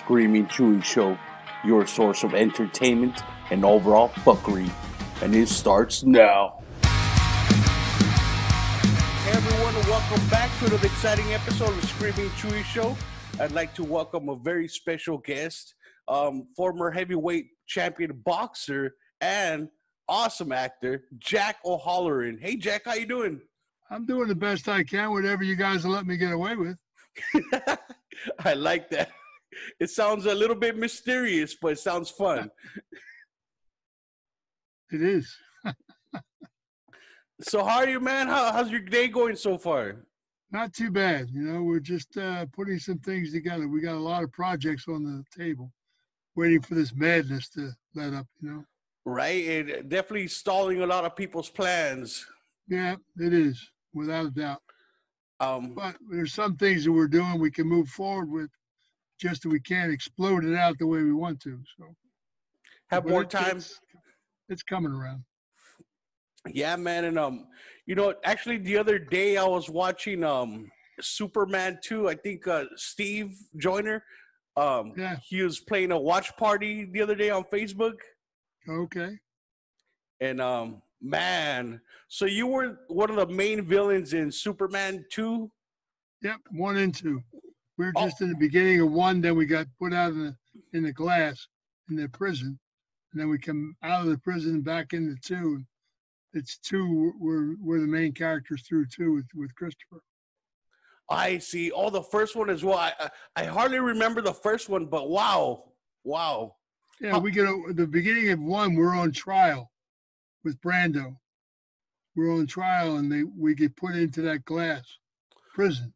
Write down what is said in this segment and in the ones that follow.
Screaming Chewy Show, your source of entertainment and overall fuckery. And it starts now. Hey everyone, and welcome back to another exciting episode of the Screaming Chewy Show. I'd like to welcome a very special guest, former heavyweight champion boxer and awesome actor, Jack O'Halloran. Hey Jack, how you doing? I'm doing the best I can, whatever you guys will let me get away with. I like that. It sounds a little bit mysterious, but it sounds fun. It is. So how are you, man? How's your day going so far? Not too bad. You know, we're just putting some things together. We got a lot of projects on the table, waiting for this madness to let up, you know. Right? It definitely stalling a lot of people's plans. Yeah, it is, without a doubt. But there's some things that we're doing we can move forward with, just that we can't explode it out the way we want to. So have more time. It's coming around. Yeah, man. And you know, actually the other day I was watching Superman 2. I think Steve Joyner, he was playing a watch party the other day on Facebook. Okay. And man, so you were one of the main villains in Superman 2? Yep, 1 and 2. We were just in the beginning of 1, then we got put out in the glass in the prison, and then we come out of the prison back into 2. It's 2. We're the main characters through 2 with Christopher. I see. Oh, the first one as well. I hardly remember the first one, but wow. Yeah, we get the beginning of 1. We're on trial with Brando. We're on trial, and we get put into that glass prison.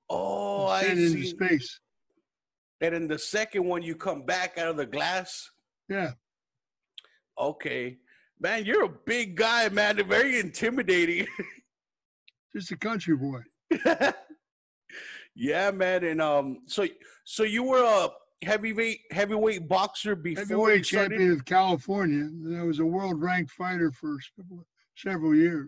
Oh, I see. Into space. And in the second one, you come back out of the glass? Yeah. Okay. Man, you're a big guy, man. They're very intimidating. Just a country boy. Yeah, man. And so you were a heavyweight boxer before heavyweight champion of California. And I was a world-ranked fighter for several years.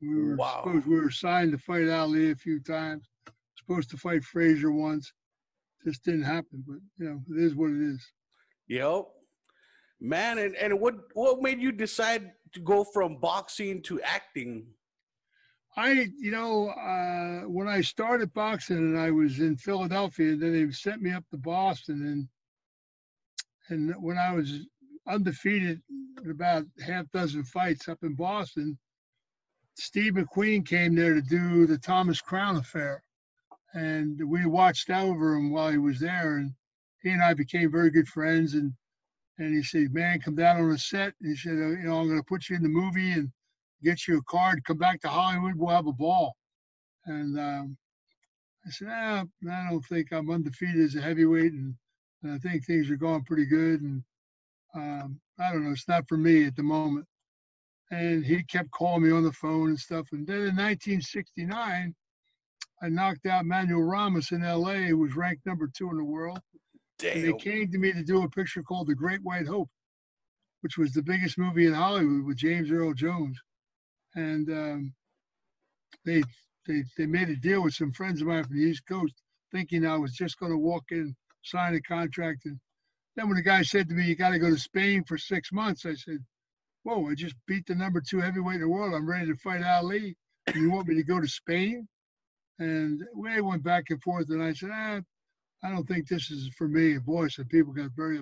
We were signed to fight Ali a few times. Supposed to fight Frazier once. Just didn't happen, but you know, it is what it is. Yep. Man, and what made you decide to go from boxing to acting? When I started boxing and I was in Philadelphia, then they sent me up to Boston, and when I was undefeated in about half dozen fights up in Boston, Steve McQueen came there to do the Thomas Crown affair, and we watched over him while he was there, and he and I became very good friends, and he said, man, come down on the set. And he said, I'm going to put you in the movie and get you a card, come back to Hollywood, we'll have a ball. And I said, I don't think I'm undefeated as a heavyweight, and I think things are going pretty good. And I don't know, it's not for me at the moment. And he kept calling me on the phone and stuff. And then in 1969, I knocked out Manuel Ramos in L.A., who was ranked number 2 in the world. Damn. And they came to me to do a picture called The Great White Hope, which was the biggest movie in Hollywood with James Earl Jones. And they made a deal with some friends of mine from the East Coast, thinking I was just going to walk in, sign a contract. And then when the guy said to me, you got to go to Spain for 6 months, I said, whoa, I just beat the number 2 heavyweight in the world. I'm ready to fight Ali. And you want me to go to Spain? And we went back and forth, and I said, I don't think this is for me. And boy, some people got very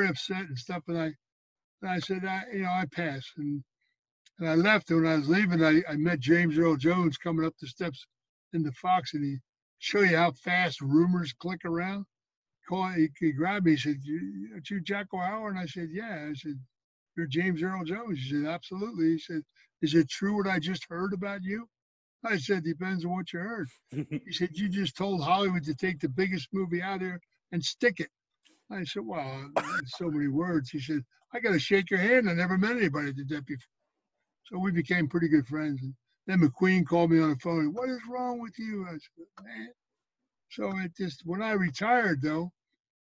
upset and stuff. And I said, I pass. And I left. And when I was leaving, I met James Earl Jones coming up the steps into Fox, and he show you how fast rumors click around. He grabbed me. He said, "Are you Jack O'Halloran?" And I said, "Yeah." I said, "You're James Earl Jones." He said, "Absolutely." He said, "Is it true what I just heard about you?" I said, "Depends on what you heard." He said, "You just told Hollywood to take the biggest movie out there and stick it." I said, "Well, so many words." He said, "I got to shake your hand. I never met anybody that did that before." So we became pretty good friends. And then McQueen called me on the phone. "What is wrong with you?" I said, "Man." So when I retired, though,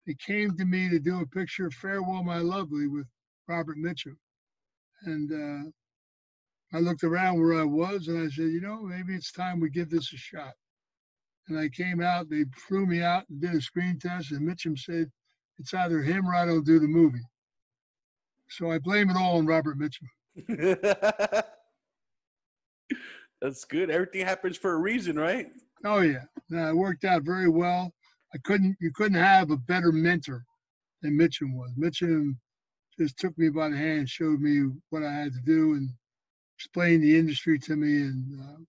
they came to me to do a picture of Farewell, My Lovely with Robert Mitchum. And I looked around where I was, and I said, maybe it's time we give this a shot. And I came out, they flew me out and did a screen test, and Mitchum said, it's either him or I don't do the movie. So I blame it all on Robert Mitchum. That's good. Everything happens for a reason, right? Oh yeah, no, it worked out very well. You couldn't have a better mentor than Mitchum was. Mitchum just took me by the hand, showed me what I had to do, and explained the industry to me, and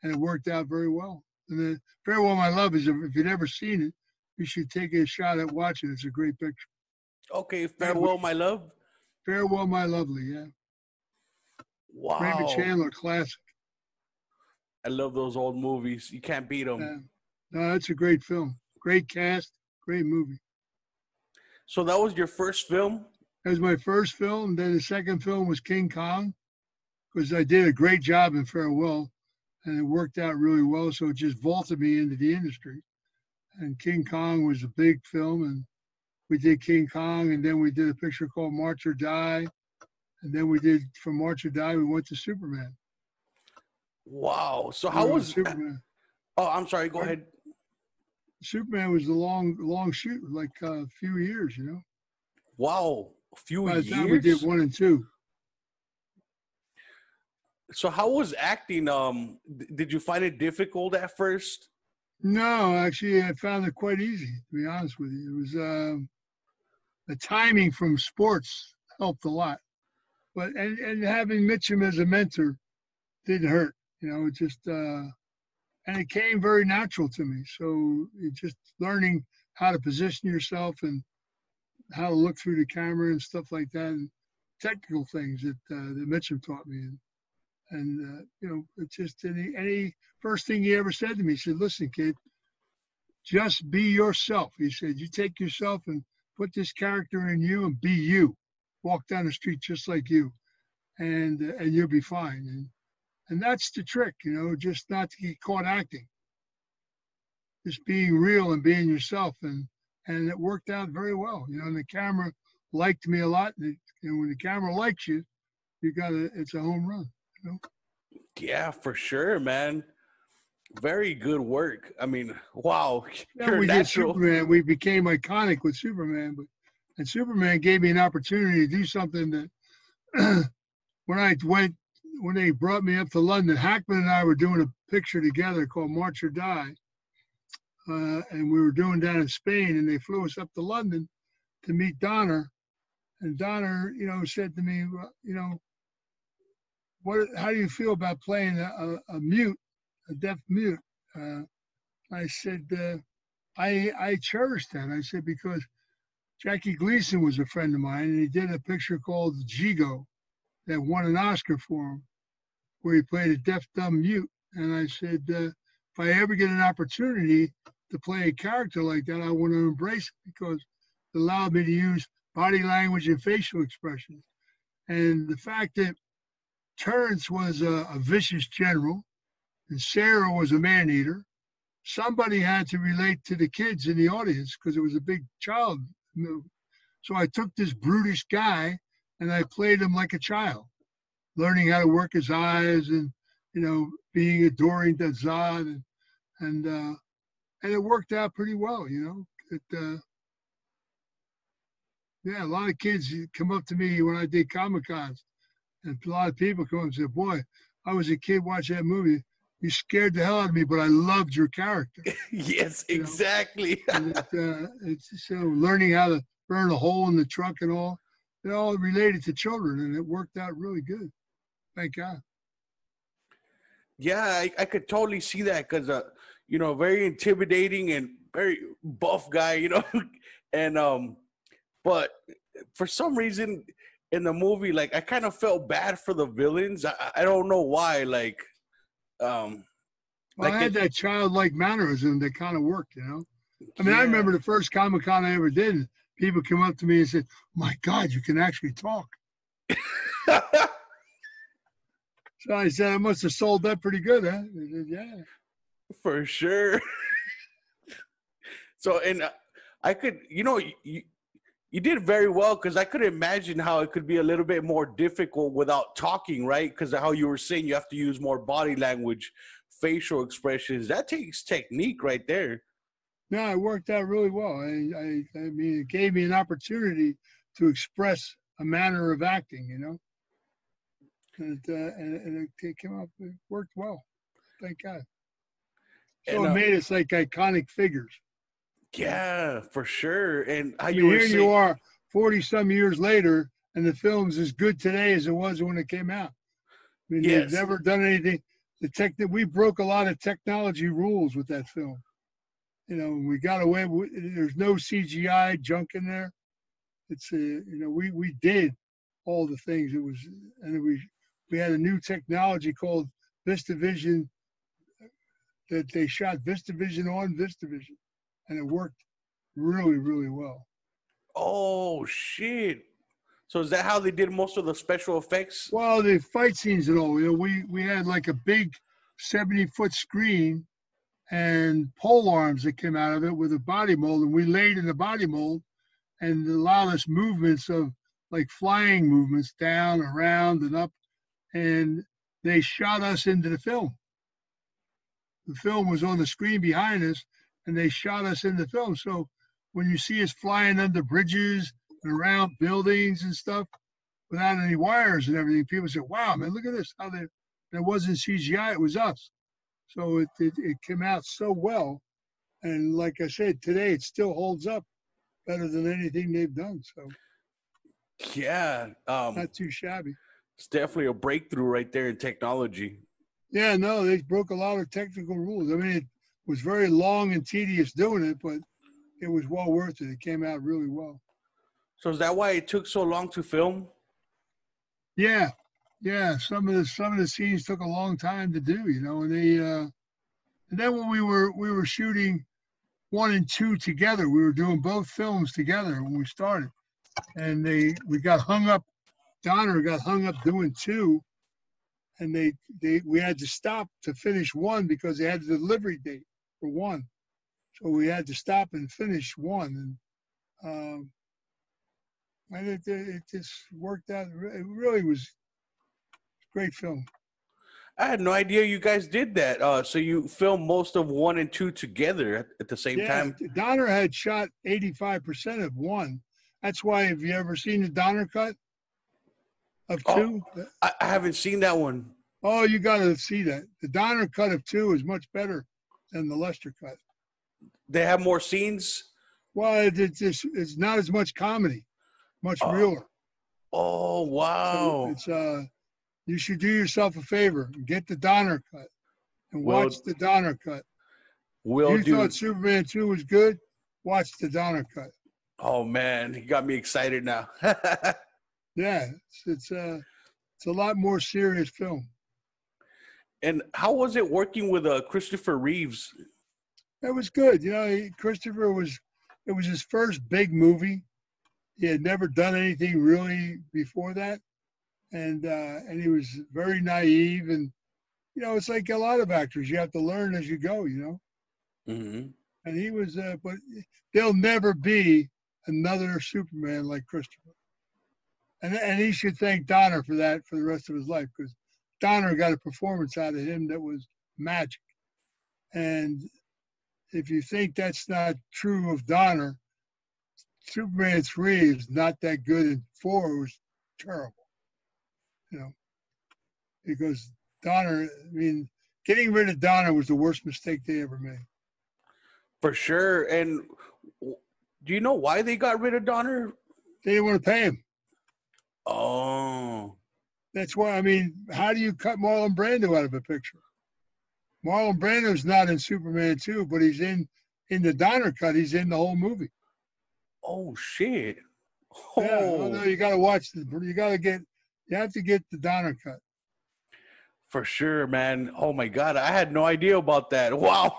it worked out very well. And the Farewell My Love is, if you've never seen it, you should take a shot at watching it. It's a great picture. Okay, Farewell My Love. Farewell My Lovely, yeah. Raymond Wow. Chandler classic. I love those old movies. You can't beat them. No, it's a great film. Great cast, great movie. So that was your first film? That was my first film. Then the second film was King Kong, because I did a great job in Farewell, and it worked out really well. So it just vaulted me into the industry. And King Kong was a big film, and we did King Kong, and then we did a picture called March or Die. And then we did, from March or Die, we went to Superman. Wow. So how was Superman? Oh, I'm sorry. Go ahead. Superman was a long shoot, like a few years, you know. Wow. A few By the years? time we did 1 and 2. So how was acting? Did you find it difficult at first? No, actually, I found it quite easy, to be honest with you. It was the timing from sports helped a lot, but and having Mitchum as a mentor didn't hurt. You know, it just and it came very natural to me. So it just learning how to position yourself and how to look through the camera and stuff like that, and technical things that that Mitchum taught me. And you know, it's just any first thing he ever said to me, he said, "Listen, kid, just be yourself." He said, "You take yourself and put this character in you and be you. Walk down the street just like you, and you'll be fine." And that's the trick, you know, just not to get caught acting. Just being real and being yourself, and it worked out very well. You know, and the camera liked me a lot. And when the camera likes you, it's a home run. You know? Yeah, for sure, man. Very good work. I mean, wow, Yeah, you're we did natural. Superman. We became iconic with Superman, and Superman gave me an opportunity to do something that when they brought me up to London, Hackman and I were doing a picture together called March or Die, and we were doing down in Spain, and they flew us up to London to meet Donner, and Donner, you know, said to me, you know, how do you feel about playing a deaf mute? I said, I cherished that. I said, because Jackie Gleason was a friend of mine, and he did a picture called Jigo that won an Oscar for him, where he played a deaf, dumb mute. And I said, if I ever get an opportunity to play a character like that, I want to embrace it, because it allowed me to use body language and facial expressions. And the fact that Terrence was a vicious general and Sarah was a man-eater, somebody had to relate to the kids in the audience, because it was a big child movie. So I took this brutish guy and I played him like a child, learning how to work his eyes and, you know, being adoring to Zod, and it worked out pretty well, you know. Yeah, a lot of kids come up to me when I did Comic-Cons, and a lot of people come up and say, "Boy, I was a kid watching that movie. You scared the hell out of me, but I loved your character." Yes, You exactly. And it's so learning how to burn a hole in the truck and all. It all related to children, and it worked out really good. Thank God. Yeah, I could totally see that because, you know, very intimidating and very buff guy, you know, and but for some reason in the movie, like I kind of felt bad for the villains. I don't know why, um, Well, like I had that childlike mannerism that kind of worked, you know. I mean, I yeah. remember the first Comic-Con I ever did, and people came up to me and said, "My God, you can actually talk." So I said, "I must have sold that pretty good, huh?" They said, "Yeah." For sure. So, and I could, you know, you did very well, because I could imagine how it could be a little bit more difficult without talking, right? Because of how you were saying you have to use more body language facial expressions. That takes technique right there. No, it worked out really well. I mean, it gave me an opportunity to express a manner of acting, you know, and it came out, it worked well. Thank God. So And it made us like iconic figures. yeah, for sure. And how I you mean, were here you saying, are 40 some years later, and the film's as good today as it was when it came out. I mean, they've yes, never done anything. We broke a lot of technology rules with that film. You know, we got away with, there's no CGI junk in there. It's you know, we did all the things. It was, and we had a new technology called VistaVision that they shot VistaVision on VistaVision, and it worked really, really well. oh shit. So is that how they did most of the special effects? Well, the fight scenes and all, you know, we had like a big 70-foot screen and pole arms that came out of it with a body mold, and we laid in the body mold and allowed us movements of like flying movements down, around, and up, and they shot us into the film. The film was on the screen behind us, and they shot us in the film. So when you see us flying under bridges and around buildings and stuff without any wires and everything, people say, "Wow, man, look at this! How they." And it wasn't CGI; it was us. So it came out so well, and like I said, today it still holds up better than anything they've done. So Yeah, not too shabby. it's definitely a breakthrough right there in technology. Yeah, no, they broke a lot of technical rules. I mean, it was very long and tedious doing it, but it was well worth it. It came out really well. So is that why it took so long to film? Yeah, yeah. Some of the scenes took a long time to do, you know, and they and then when we were shooting one and two together, we were doing both films together when we started, and we got hung up. Donner got hung up doing two, and we had to stop to finish one because they had the delivery date for one. So we had to stop and finish one, and it just worked out. It really was a great film. I had no idea you guys did that. So you filmed most of one and two together at the same Yeah, time? Donner had shot 85% of one. That's why, have you ever seen the Donner cut of Oh, two? I haven't seen that one. Oh, you got to see that. The Donner cut of two is much better than the Lester cut. They have more scenes. Well, it's not as much comedy, much Oh, realer. oh So wow. it's you should do yourself a favor and get the Donner cut and watch Will the Donner cut. will You do. thought Superman 2 was good? Watch the Donner cut. Oh man, he got me excited now. Yeah, it's a lot more serious film. And how was it working with Christopher Reeves? It was good. You know, Christopher it was his first big movie. He had never done anything really before that, and he was very naive. And you know, it's like a lot of actors; you have to learn as you go. You know, Hmm. and he was, but there'll never be another Superman like Christopher. And he should thank Donner for that for the rest of his life, because Donner got a performance out of him that was magic. And if you think that's not true of Donner, Superman 3 is not that good, and 4 was terrible, you know, because Donner, I mean, getting rid of Donner was the worst mistake they ever made. For sure. And do you know why they got rid of Donner? They didn't want to pay him. Oh, That's why, I mean, how do you cut Marlon Brando out of a picture? Marlon Brando's not in Superman 2, but he's in the Donner cut. He's in the whole movie. oh shit. Yeah, oh no, Oh, you got to watch you have to get the Donner cut. for sure, man. Oh my God, I had no idea about that. Wow.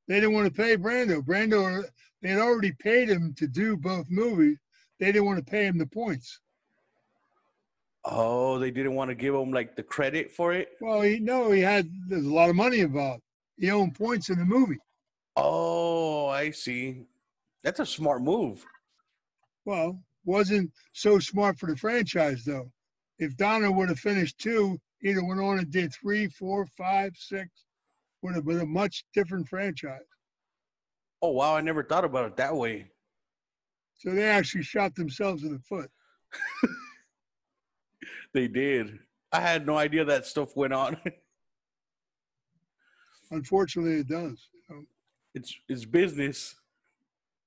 They didn't want to pay Brando. They had already paid him to do both movies. They didn't want to pay him the points. Oh, they didn't want to give him like the credit for it. Well, there's a lot of money involved. He owned points in the movie. Oh, I see. That's a smart move. Well, wasn't so smart for the franchise though. If Donner would have finished 2, he'd have went on and did 3, 4, 5, 6. would have been a much different franchise. Oh wow, I never thought about it that way. So they actually shot themselves in the foot. They did. I had no idea that stuff went on. Unfortunately, it does. You know? It's business.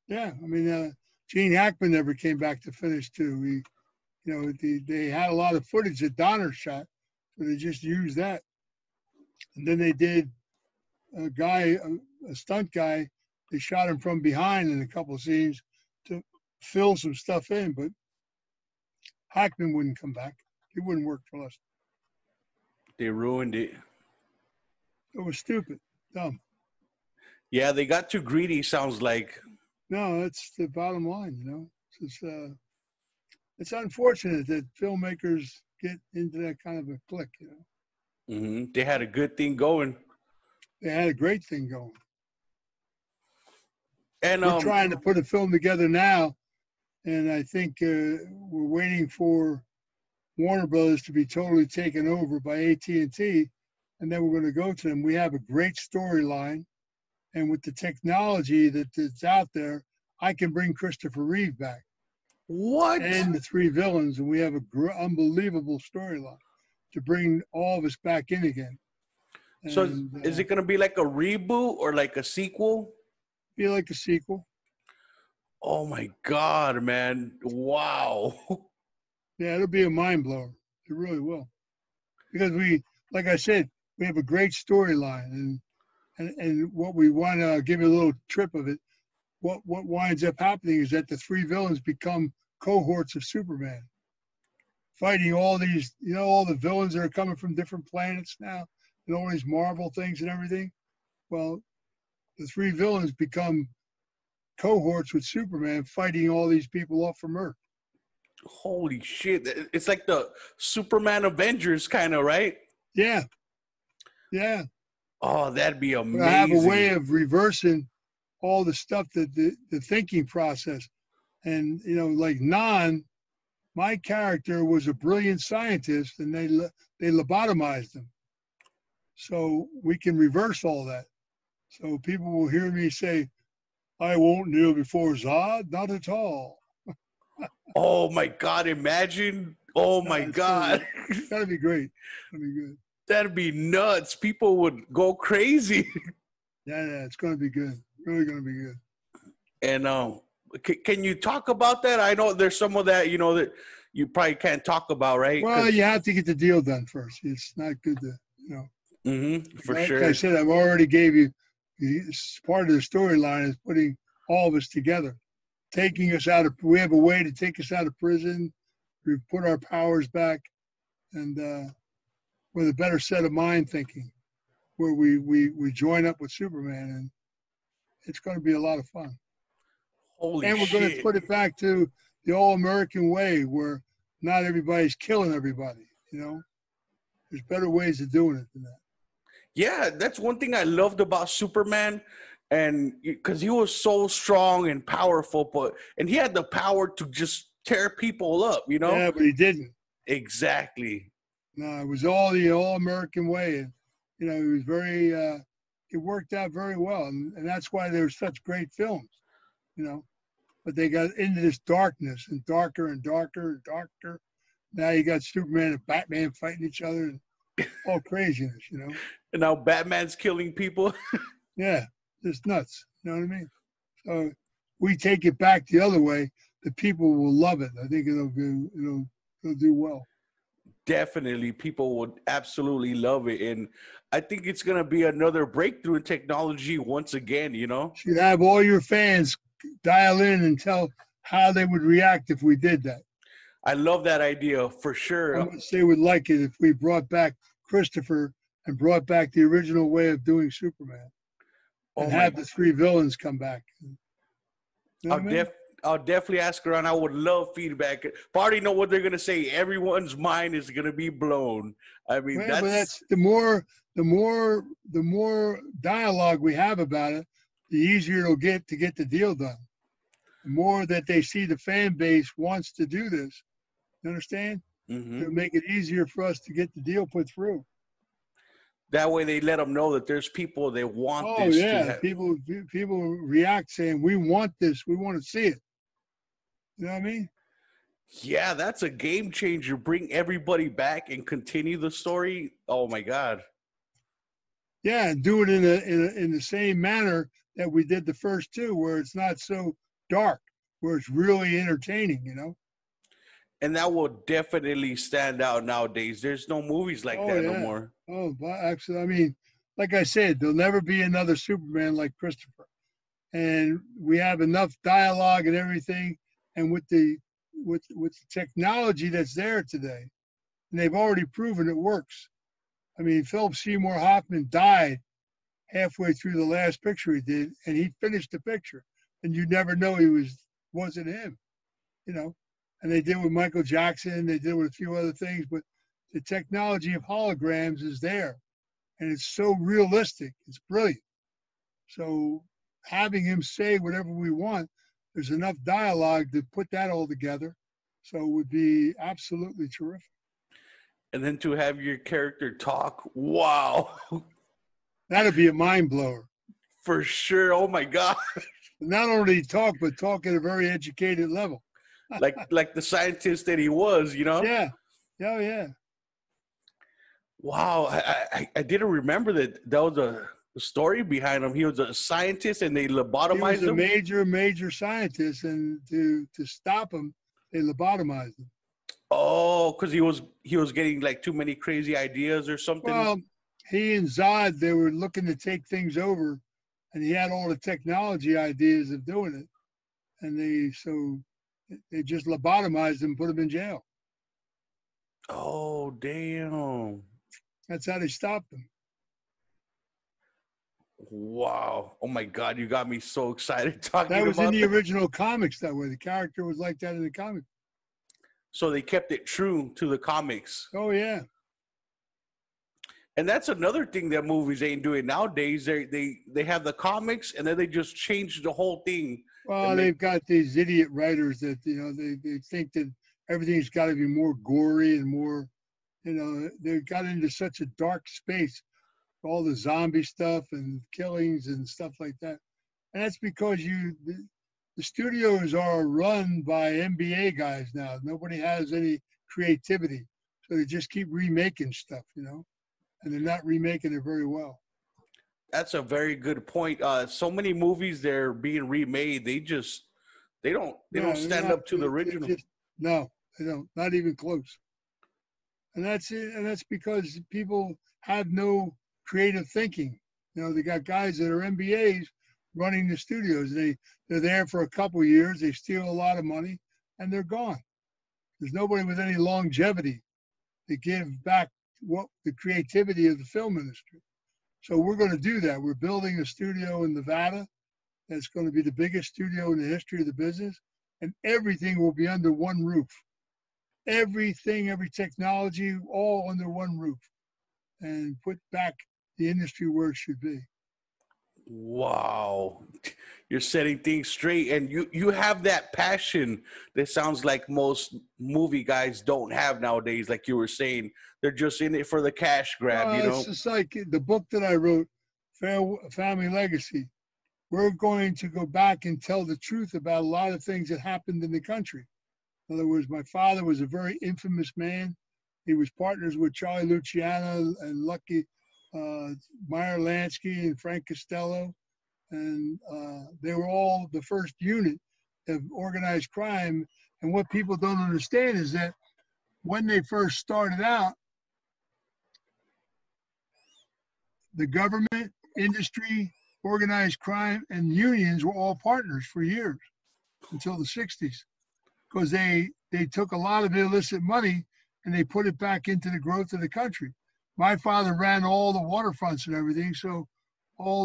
Yeah, I mean, Gene Hackman never came back to finish too. They had a lot of footage that Donner shot, so they just used that. And then they did a stunt guy. They shot him from behind in a couple of scenes to fill some stuff in, but Hackman wouldn't come back. He wouldn't work for us. They ruined it. It was stupid, dumb. Yeah, they got too greedy. Sounds like. No, that's the bottom line. It's unfortunate that filmmakers get into that kind of a clique. They had a good thing going, They had a great thing going. and We're trying to put a film together now, and I think we're waiting for Warner Brothers to be totally taken over by AT&T, and then we're going to go to them. We have a great storyline, and with the technology that's out there, I can bring Christopher Reeve back what? and the three villains, and we have an unbelievable storyline to bring all of us back in again. So And, is it going to be like a reboot or like a sequel? Be like a sequel. Oh my God, man! Wow. Yeah, it'll be a mind blower. It really will, because like I said, we have a great storyline, and what we want to give you a little trip of it. What winds up happening is that the three villains become cohorts of Superman, fighting all these, all the villains that are coming from different planets now, and all these Marvel things and everything. Well, the three villains become cohorts with Superman, fighting all these people off from Earth. Holy shit! It's like the Superman Avengers kind of, right? Yeah, yeah. Oh, that'd be But I have a way amazing. of reversing all the stuff that the thinking process. And, like my character was a brilliant scientist, and they lobotomized him. So we can reverse all that. So people will hear me say, I won't kneel before Zod, not at all. Oh my God! Imagine. Oh my It's God. gotta be great. It's gonna be good. That'd be nuts. People would go crazy. Yeah, it's gonna be good. Really gonna be good. And can you talk about that? I know there's some of that, that you probably can't talk about, right? Well, you have to get the deal done first. It's not good to, For like I sure. said, I've already gave you part of the storyline is putting all of us together, taking us out of. We have a way to take us out of prison. We put our powers back, and with a better set of mind thinking, where we join up with Superman, and it's going to be a lot of fun. Holy And we're going to shit. put it back to the all-American way, where not everybody's killing everybody. There's better ways of doing it than that. Yeah, that's one thing I loved about Superman, and because he was so strong and powerful, and he had the power to just tear people up, Yeah, but he didn't. Exactly. No, it was all the all-American way, and it was very. It worked out very well, and that's why there were such great films. But they got into this darkness and darker and darker and darker. Now you got Superman and Batman fighting each other and all craziness. And now Batman's killing people. Yeah, just nuts. You know what I mean? So we take it back the other way. The people will love it. I think it'll do well. Definitely, people would absolutely love it, and I think it's gonna be another breakthrough in technology once again. Should have all your fans dial in and tell how they would react if we did that. I love that idea for How sure. much they would like it if we brought back Christopher and brought back the original way of doing Superman, and Oh my! have the three villains come back. You know I'll what I mean? I'll definitely ask around. I would love feedback. I already know what they're gonna say. Everyone's mind is gonna be blown. I mean, Well, but that's the more dialogue we have about it, the easier it'll get to get the deal done. The more that they see the fan base wants to do this, you understand? It'll make it easier for us to get the deal put through. That way they let them know that there's people that want Oh this to yeah, have. people react saying, "We want this. We want to see it." You know what I mean? Yeah, that's a game changer. Bring everybody back and continue the story. Oh my God. Yeah, and do it in the same manner that we did the first two, where it's not so dark, where it's really entertaining. You know? And that will definitely stand out nowadays. There's no movies like Oh that no yeah. more. Oh, but actually, I mean, like I said, there'll never be another Superman like Christopher, and we have enough dialogue and everything, and with the technology that's there today, and they've already proven it works. I mean, Philip Seymour Hoffman died halfway through the last picture he did, and he finished the picture, and you'd never know wasn't him, you know. And they did with Michael Jackson, they did with a few other things, but the technology of holograms is there, and it's so realistic. It's brilliant. So having him say whatever we want, there's enough dialogue to put that all together. So it would be absolutely terrific. And then to have your character talk, wow, That'd be a mind blower. for sure. Oh my God. Not only talk, but talk at a very educated level. Like the scientist that he was, you know? Yeah. Oh, yeah. Wow. I didn't remember that was a story behind him. He was a scientist and they He was lobotomized a him. major scientist, and to stop him, they lobotomized him. Oh, because he was getting like too many crazy ideas or something. Well, he and Zod, they were looking to take things over, and he had all the technology ideas of doing it, and they just lobotomized him, put him in jail. Oh, damn. That's how they stopped him. Wow. Oh my God, you got me so excited That talking was in about the that. original comics that way. The character was like that in the comic. So they kept it true to the comics. Oh yeah. And that's another thing that movies ain't doing nowadays. They have the comics and then they just change the whole thing and Well, make. they've got these idiot writers that they think that everything's got to be more gory and more. They got into such a dark space, all the zombie stuff and killings and stuff like that. And that's because the studios are run by NBA guys now. Nobody has any creativity, so they just keep remaking stuff, and they're not remaking it very well. That's a very good point. So many movies they're being remade. They don't Yeah, they're stand not. up to the They original. just no, they don't. Not even close. And that's it. And that's because people have no creative thinking. They got guys that are MBAs running the studios. They're there for a couple of years. They steal a lot of money, and they're gone. There's nobody with any longevity to give back what the creativity of the film industry. So we're going to do that. We're building a studio in Nevada that's going to be the biggest studio in the history of the business, and everything will be under one roof. Everything, every technology, all under one roof, and put back the industry where it should be. Wow. You're setting things straight and you have that passion that sounds like most movie guys don't have nowadays, like you were saying. They're just in it for the cash grab, you It's know? just like the book that I wrote, Family Legacy. We're going to go back and tell the truth about a lot of things that happened in the country. In other words, my father was a very infamous man. He was partners with Charlie Luciano and Lucky Meyer Lansky and Frank Costello. And they were all the first unit of organized crime. And what people don't understand is that when they first started out, the government, industry, organized crime, and unions were all partners for years until the 60s, because they took a lot of illicit money and they put it back into the growth of the country. My father ran all the waterfronts and everything, so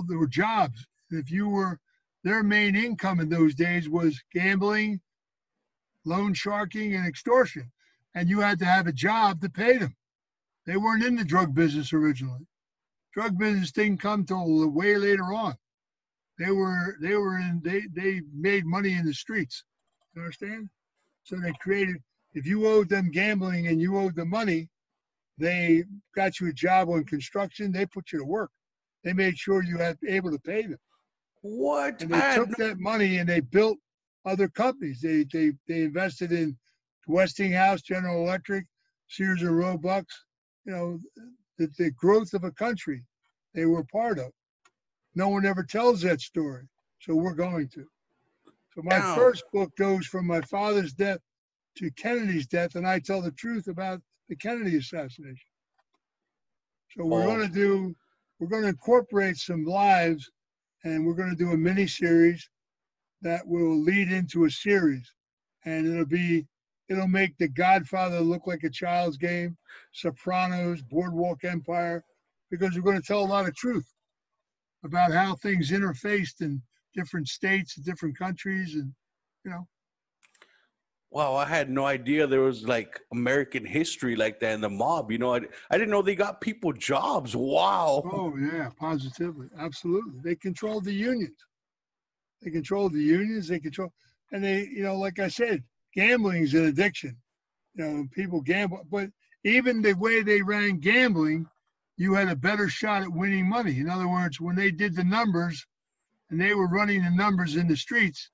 there were jobs. And if you were, their main income in those days was gambling, loan sharking, and extortion, and you had to have a job to pay them. They weren't in the drug business originally. Drug business didn't come till way later on. They made money in the streets. You understand? So they created, if you owed them gambling and you owed them money, They got you a job on construction. They put you to work. They made sure you had able to pay them. What? And I they had took no. that money and they built other companies. They invested in Westinghouse, General Electric, Sears and Roebuck. You know, the growth of a country they were part of. No one ever tells that story, so we're going to. So my Damn. first book goes from my father's death to Kennedy's death, and I tell the truth about the Kennedy assassination. So Oh, we're going to incorporate some lives, and we're going to do a mini series that will lead into a series, and it'll make The Godfather look like a child's game, Sopranos, Boardwalk Empire, because we're going to tell a lot of truth about how things interfaced in different states, different countries, and you know. wow. I had no idea there was like American history like that in the mob. I didn't know they got people jobs. Wow. Oh yeah, positively, absolutely. They controlled the unions. They controlled the unions. They control, and like I said, gambling is an addiction. People gamble, but even the way they ran gambling, you had a better shot at winning money. In other words, when they did the numbers and they were running the numbers in the streets,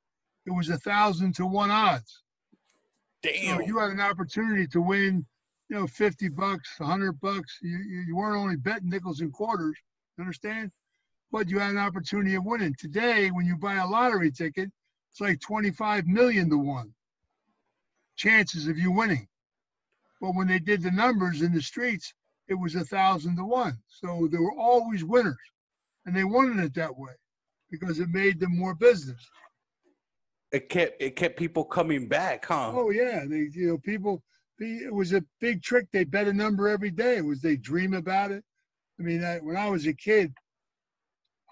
it was 1,000 to 1 odds. So Damn. you had an opportunity to win, $50, $100. You weren't only betting nickels and quarters, you understand? But you had an opportunity of winning. Today, when you buy a lottery ticket, it's like 25 million to 1 chances of you winning. But when they did the numbers in the streets, it was 1,000 to 1. So there were always winners, and they wanted it that way because it made them more business. It kept people coming back, huh? Oh yeah, people. It was a big trick. They bet a number every day. It was they dream about it. I mean, when I was a kid,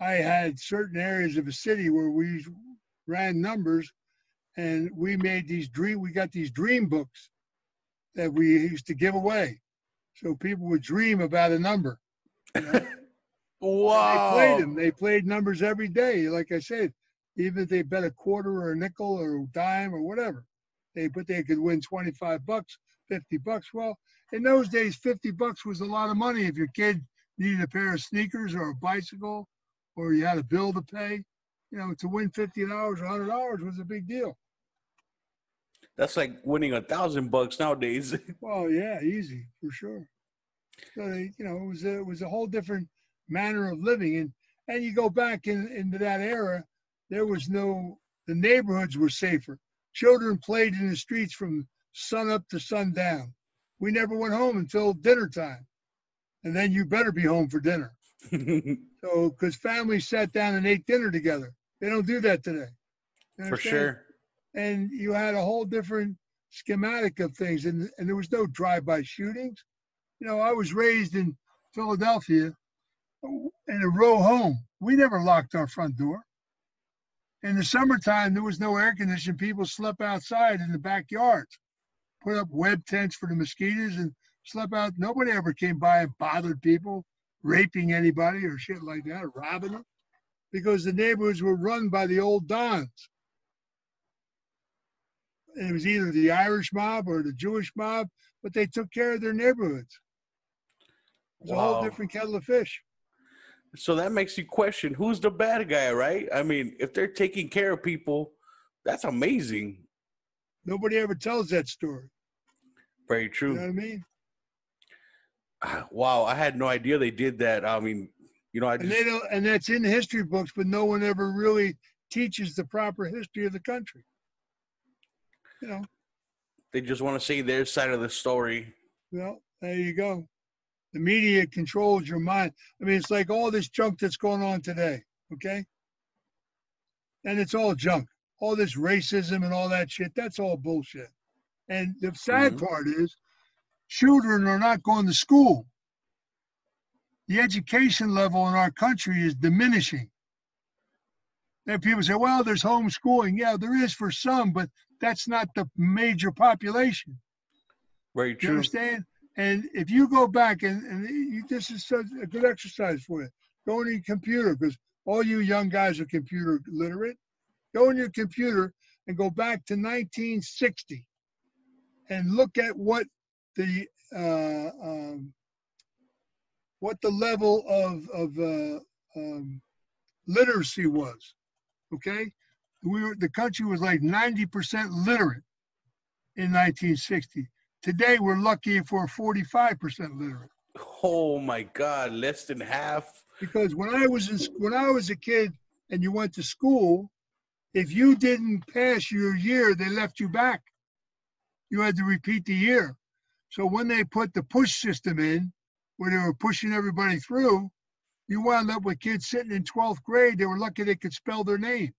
I had certain areas of a city where we ran numbers, and we made these dream. We got these dream books that we used to give away, so people would dream about a number, you know. And they played Wow. them. They played numbers every day. Like I said, even if they bet a quarter or a nickel or a dime or whatever, they could win $25, $50. Well, in those days, $50 was a lot of money if your kid needed a pair of sneakers or a bicycle, or you had a bill to pay. To win $50 or $100 was a big deal. That's like winning $1,000 nowadays. Well, yeah, easy for sure. So it was a whole different manner of living, and you go back into that era, there was no the neighborhoods were safer. Children played in the streets from sun up to sundown. We never went home until dinner time, and then you better be home for dinner. So because families sat down and ate dinner together, they don't do that today. You For understand? sure. And you had a whole different schematic of things, and there was no drive-by shootings. I was raised in Philadelphia in a row home. We never locked our front door. In the summertime, there was no air conditioning. People slept outside in the backyards, put up web tents for the mosquitoes and slept out. Nobody ever came by and bothered people, raping anybody or shit like that, or robbing them, because the neighborhoods were run by the old dons. And it was either the Irish mob or the Jewish mob, but they took care of their neighborhoods. It was a whole Wow. different kettle of fish. So that makes you question who's the bad guy, right? I mean, if they're taking care of people, that's amazing. Nobody ever tells that story. Very You know true. what I mean? Wow, I had no idea they did that. I mean, I And they just don't, and that's in the history books, but no one ever really teaches the proper history of the country. You know, they just want to say their side of the story. well, there you go. The media controls your mind. I mean, it's like all this junk that's going on today, okay? And it's all junk. All this racism and all that shit, that's all bullshit. And the sad Hmm. part is children are not going to school. The education level in our country is diminishing. And people say, well, there's homeschooling. Yeah, there is for some, but that's not the major population. Very You true. understand? And if you go back this is such a good exercise for you. Go on your computer, because all you young guys are computer literate. Go on your computer and go back to 1960 and look at what the what the level of literacy was. Okay, the country was like 90% literate in 1960. Today we're lucky if we're 45% literate. Oh my God, less than half. Because when I was a kid and you went to school, if you didn't pass your year, they left you back. You had to repeat the year. So when they put the push system in, where they were pushing everybody through, you wound up with kids sitting in 12th grade. They were lucky they could spell their name.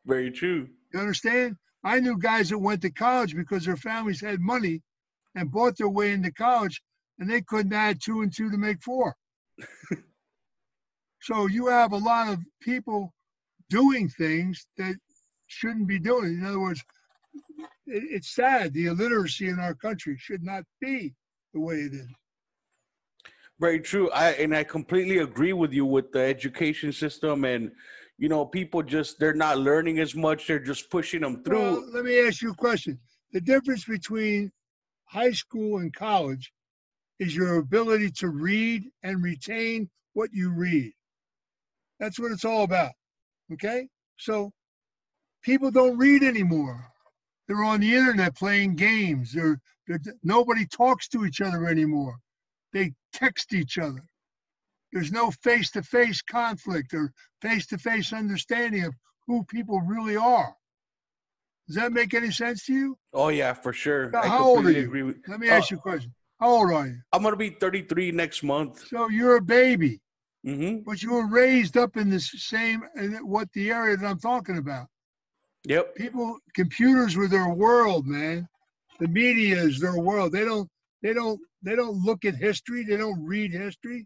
Very true. You understand? I knew guys that went to college because their families had money and bought their way into college, and they couldn't add 2 and 2 to make 4. So you have a lot of people doing things that shouldn't be doing. In other words, it's sad. The illiteracy in our country should not be the way it is. Very true. I completely agree with you with the education system, and people they're not learning as much. They're just pushing them through. Well, let me ask you a question. The difference between high school and college is your ability to read and retain what you read. That's what it's all about. Okay? So people don't read anymore. They're on the internet playing games. Nobody talks to each other anymore. They text each other. There's no face-to-face conflict or face-to-face understanding of who people really are. Does that make any sense to you? Oh yeah, for sure. Now, I how old are completely you? agree with. Let me ask you a question. How old are you? I'm gonna be 33 next month. So you're a baby, Mm-hmm. but you were raised up in the same, what the area that I'm talking about. Yep. Computers were their world, man. The media is their world. They don't look at history. They don't read history.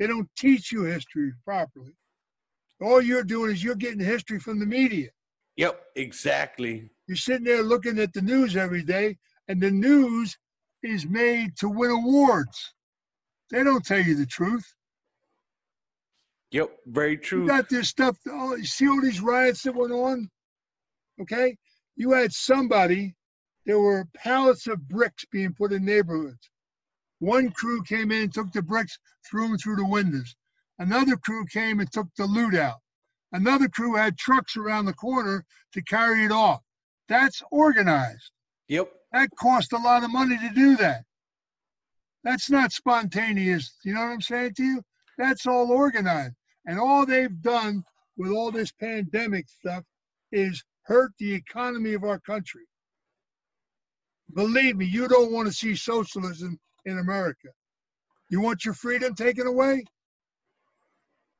They don't teach you history properly. All you're doing is you're getting history from the media. Yep. Exactly. You're sitting there looking at the news every day, and the news is made to win awards. They don't tell you the truth. Yep. Very true. You got this stuff. Oh, you see all these riots that went on? Okay? You had somebody, there were pallets of bricks being put in neighborhoods. One crew came in and took the bricks, threw them through the windows. Another crew came and took the loot out. Another crew had trucks around the corner to carry it off. That's organized. Yep. That cost a lot of money to do that. That's not spontaneous. You know what I'm saying to you? That's all organized. And all they've done with all this pandemic stuff is hurt the economy of our country. Believe me, you don't want to see socialism in America. You want your freedom taken away?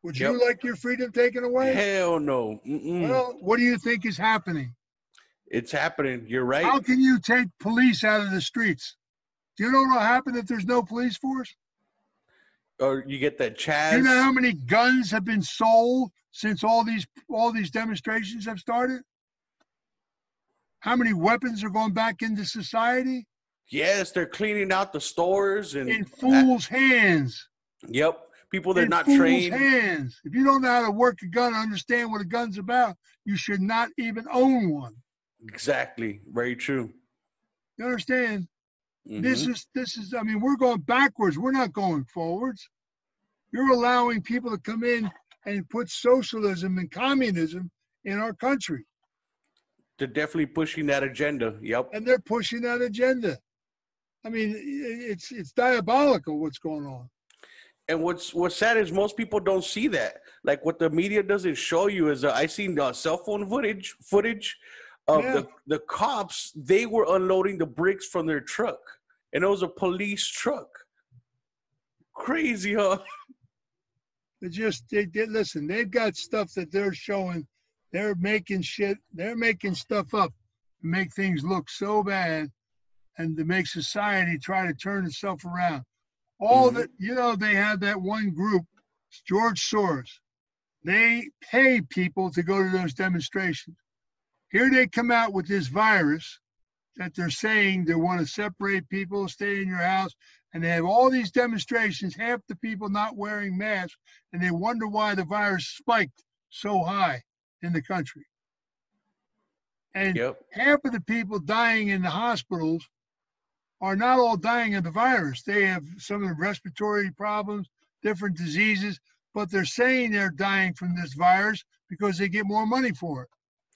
Would you like your freedom taken away? Hell no. Well, what do you think is happening? It's happening. You're right. How can you take police out of the streets? Do you know what will happen if there's no police force? Or you get that Chaz. Do you know how many guns have been sold since all these demonstrations have started? How many weapons are going back into society? Yes, they're cleaning out the stores and in fools' hands. Yep. People that are not fools' trained. Hands. If you don't know how to work a gun, understand what a gun's about, you should not even own one. Exactly. Very true. You understand? Mm-hmm. This is, I mean, we're going backwards. We're not going forwards. You're allowing people to come in and put socialism and communism in our country. They're definitely pushing that agenda. Yep. And they're pushing that agenda. I mean, it's diabolical what's going on. And what's sad is most people don't see that. Like what the media doesn't show you is I seen cell phone footage of the cops. They were unloading the bricks from their truck, and it was a police truck. Crazy, huh? Listen. They've got stuff that they're showing. They're making shit. They're making stuff up to make things look so bad, and to make society try to turn itself around. All that, they have that one group, George Soros. They pay people to go to those demonstrations. Here they come out with this virus that they're saying they want to separate people, stay in your house, and they have all these demonstrations, half the people not wearing masks, and they wonder why the virus spiked so high in the country. And half of the people dying in the hospitals are not all dying of the virus. They have some of the respiratory problems, different diseases, but they're saying they're dying from this virus because they get more money for it.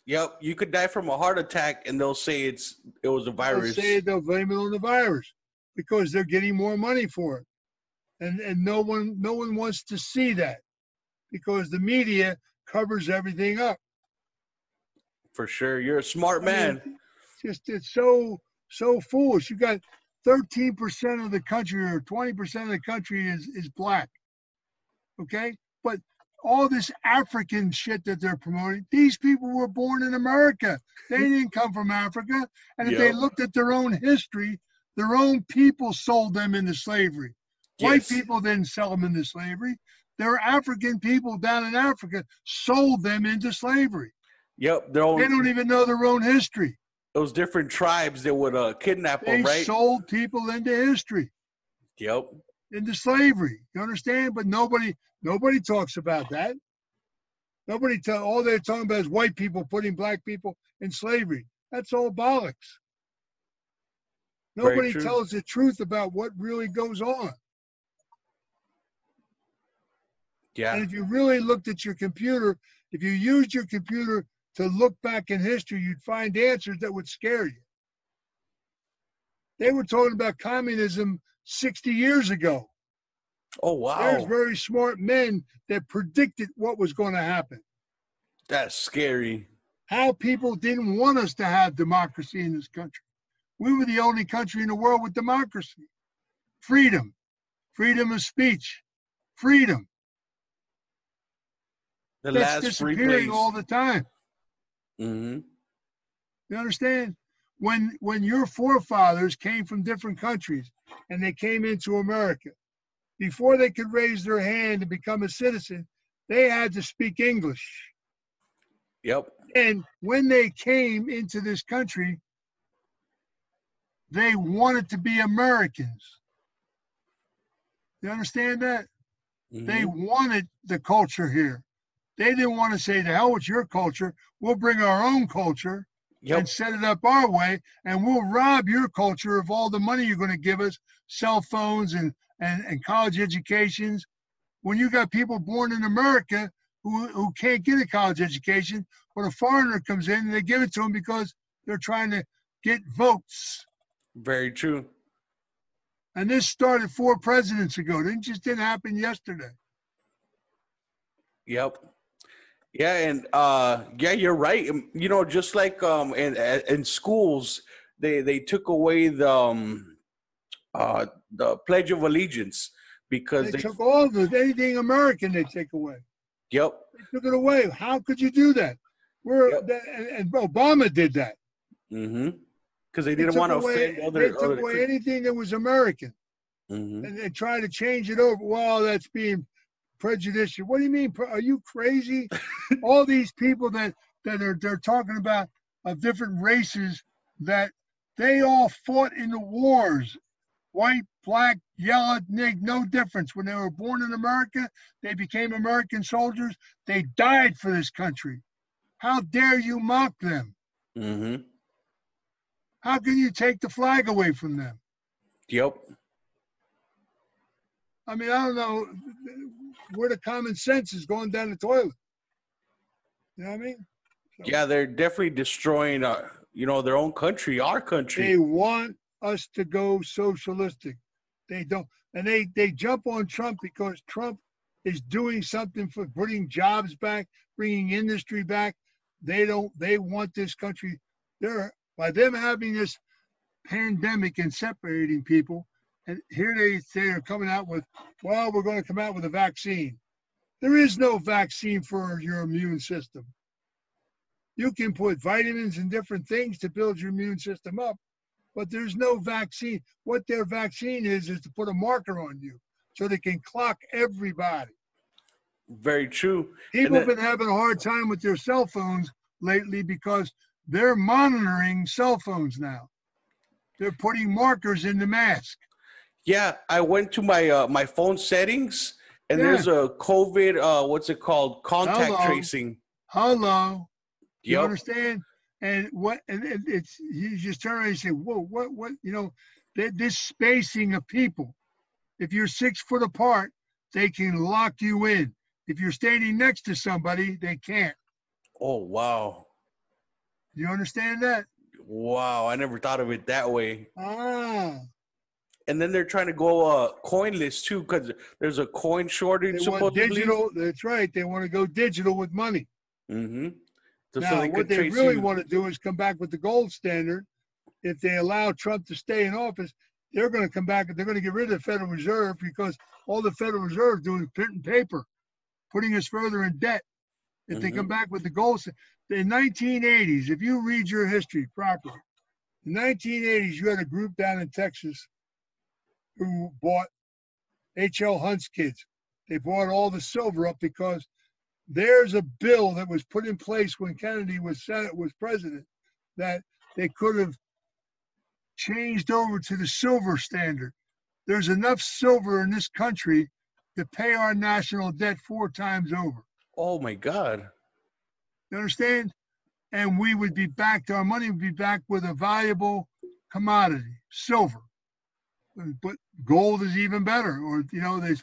Yep, you could die from a heart attack, and they'll say it was a virus. They'll blame it on the virus because they're getting more money for it, and no one wants to see that because the media covers everything up. For sure, you're a smart man. It's so foolish. You got 13% of the country or 20% of the country is black. Okay, but all this African shit that they're promoting, these people were born in America. They didn't come from Africa. And if they looked at their own history, their own people sold them into slavery. White people didn't sell them into slavery. There were African people down in Africa sold them into slavery. Yep. They don't even know their own history. Those different tribes that would kidnap them, right? They sold people into history. Yep. Into slavery. You understand? But nobody talks about that. All they're talking about is white people putting black people in slavery. That's all bollocks. Nobody tells the truth about what really goes on. Yeah. And if you really looked at your computer, if you used your computer to look back in history, you'd find answers that would scare you. They were talking about communism 60 years ago. Oh, wow. There's very smart men that predicted what was going to happen. That's scary. How people didn't want us to have democracy in this country. We were the only country in the world with democracy. Freedom of speech, freedom. That's disappearing all the time. Mm-hmm. You understand? When your forefathers came from different countries and they came into America, before they could raise their hand and become a citizen, they had to speak English. Yep. And when they came into this country, they wanted to be Americans. You understand that? Mm-hmm. They wanted the culture here. They didn't want to say, the hell with your culture. We'll bring our own culture and set it up our way, and we'll rob your culture of all the money you're going to give us, cell phones and college educations. When you got people born in America who can't get a college education, but a foreigner comes in and they give it to them because they're trying to get votes. Very true. And this started 4 presidents ago. It just didn't happen yesterday. Yep. Yeah, and you're right. You know, just like in schools, they took away the Pledge of Allegiance because they took all of it. Anything American they take away. Yep. They took it away. How could you do that? And Obama did that. Mm-hmm. Because they didn't want to offend other. They took away anything that was American, and they tried to change it over. Well, that's being prejudicial. What do you mean? Are you crazy? All these people that they're talking about of different races, that they all fought in the wars. White, black, yellow, no difference. When they were born in America, they became American soldiers. They died for this country. How dare you mock them? Mm-hmm. How can you take the flag away from them? Yep. I mean, I don't know where the common sense is going down the toilet. You know what I mean? So, yeah, they're definitely destroying, their own country, our country. They want us to go socialistic. They don't, and they jump on Trump because Trump is doing something for bringing jobs back, bringing industry back. They want this country. By them having this pandemic and separating people, and here they say they're coming out with, well, we're going to come out with a vaccine. There is no vaccine for your immune system. You can put vitamins and different things to build your immune system up, but there's no vaccine. What their vaccine is to put a marker on you so they can clock everybody. Very true. People have been having a hard time with their cell phones lately because they're monitoring cell phones now. They're putting markers in the mask. Yeah, I went to my my phone settings, and there's a COVID, what's it called? Contact tracing. Hello. You understand? And it's you just turn around and say, whoa, what, this spacing of people. If you're 6 foot apart, they can lock you in. If you're standing next to somebody, they can't. Oh, wow. Do you understand that? Wow. I never thought of it that way. Ah, And then they're trying to go coinless too, because there's a coin they shortage want supposedly. digital. That's right. They want to go digital with money. Mm-hmm. So Now, they what could they trace really you. want to do is come back with the gold standard. If they allow Trump to stay in office, they're going to come back and they're going to get rid of the Federal Reserve because all the Federal Reserve is doing is printing paper, putting us further in debt. If they Mm-hmm. come back with the gold, the 1980s, if you read your history properly, in the 1980s, you had a group down in Texas who bought H.L. Hunt's kids. They bought all the silver up because there's a bill that was put in place when Kennedy was president that they could have changed over to the silver standard. There's enough silver in this country to pay our national debt 4 times over. Oh my God. You understand? And we would be back, our money would be back with a valuable commodity, silver. But gold is even better. Or,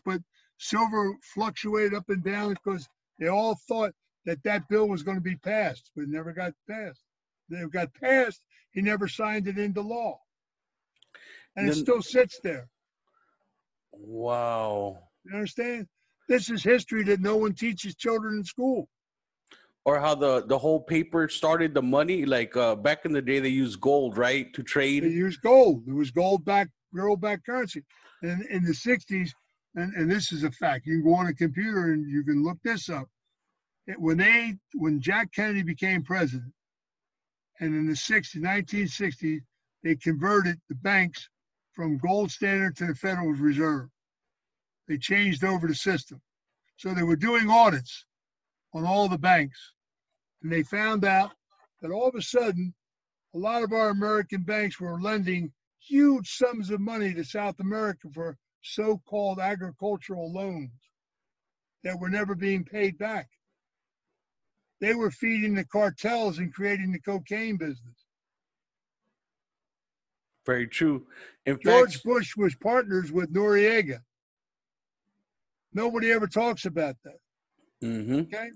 but silver fluctuated up and down because they all thought that bill was going to be passed, but it never got passed. It got passed, he never signed it into law. And it Then still sits there. wow. You understand? This is history that no one teaches children in school. Or how the whole paper started, the money, like back in the day they used gold, right, to They trade. used gold. It was gold-back currency. And in the 60s, and this is a fact, you can go on a computer and you can look this up. When Jack Kennedy became president, and in the 1960s, they converted the banks from gold standard to the Federal Reserve. They changed over the system. So they were doing audits on all the banks. And they found out that all of a sudden, a lot of our American banks were lending huge sums of money to South America for so-called agricultural loans that were never being paid back. They were feeding the cartels and creating the cocaine business. Very true. In George fact, Bush was partners with Noriega. Nobody ever talks about that. mm-hmm, Okay?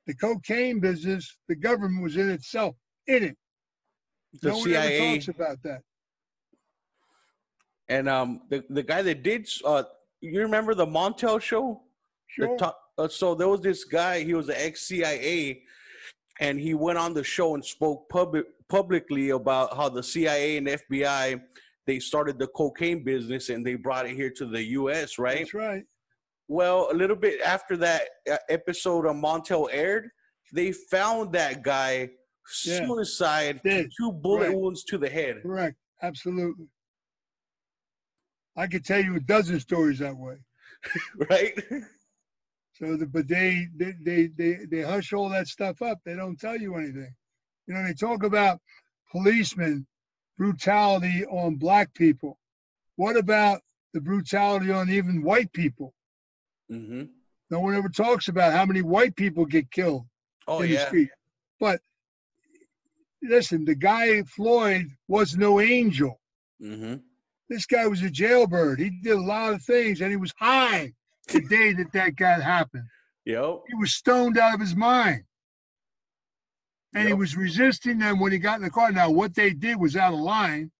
The cocaine business, the government was in itself, in it. the No one ever talks CIA about that. and the guy that did you remember the Montel show? The Sure. top, so there was this guy, he was an ex-CIA, and he went on the show and spoke publicly about how the CIA and FBI, they started the cocaine business and they brought it here to the US, right? That's right. Well, a little bit after that episode on Montel aired, they found that guy Yeah. suicide to Did. 2 bullet Right. wounds to the head. Correct. Absolutely. I could tell you a dozen stories that way. Right? So, but they hush all that stuff up. They don't tell you anything. They talk about policemen brutality on black people. What about the brutality on even white people? Mm-hmm. No one ever talks about how many white people get killed Oh in the yeah. street. But listen, the guy Floyd was no angel. Mm-hmm. This guy was a jailbird. He did a lot of things, and he was high the day that happened. Yep. He was stoned out of his mind. And he Yep. was resisting them when he got in the car. Now, what they did was out of line.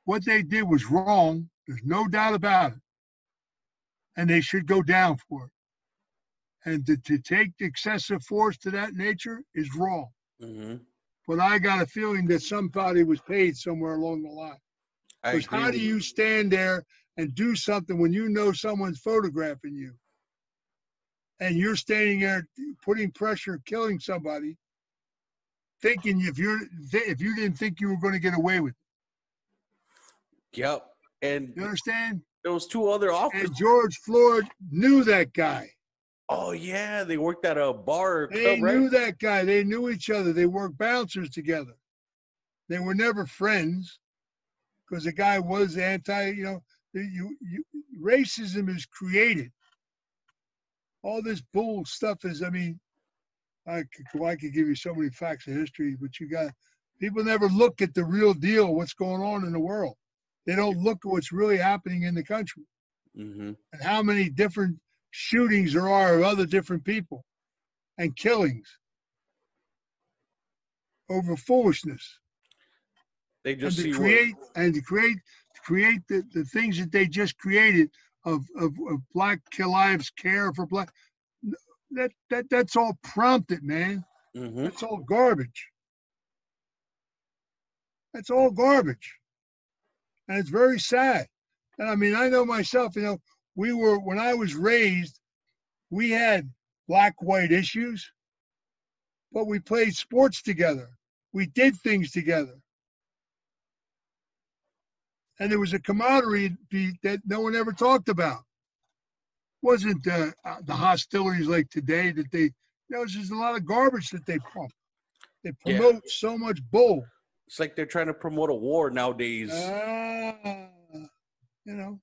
What they did was wrong. There's no doubt about it. And they should go down for it. And to take excessive force to that nature is wrong. Mm-hmm. But I got a feeling that somebody was paid somewhere along the line. I Because agree how do with you stand there and do something when you know someone's photographing you? And you're standing there putting pressure, killing somebody, thinking if you didn't think you were going to get away with it. Yep. And You understand? there was 2 other officers. And George Floyd knew that guy. Oh yeah, they worked at a bar or They club, right? knew that guy. They knew each other. They worked bouncers together. They were never friends because the guy was racism is created. All this bull stuff is, I could give you so many facts of history, but people never look at the real deal, what's going on in the world. They don't look at what's really happening in the country Mm-hmm. and how many different shootings there are of other different people and killings over foolishness. They And just to see what. create the things that they just created of Black Lives Care for Black, that's all prompted, man. Mm-hmm. That's all garbage. That's all garbage. And it's very sad. And I mean, I know myself, when I was raised, we had black-white issues, but we played sports together. We did things together. And there was a camaraderie that no one ever talked about. It wasn't the hostilities like today that there's just a lot of garbage that they pump. They Yeah. promote so much bull. It's like they're trying to promote a war nowadays. Ah, you know,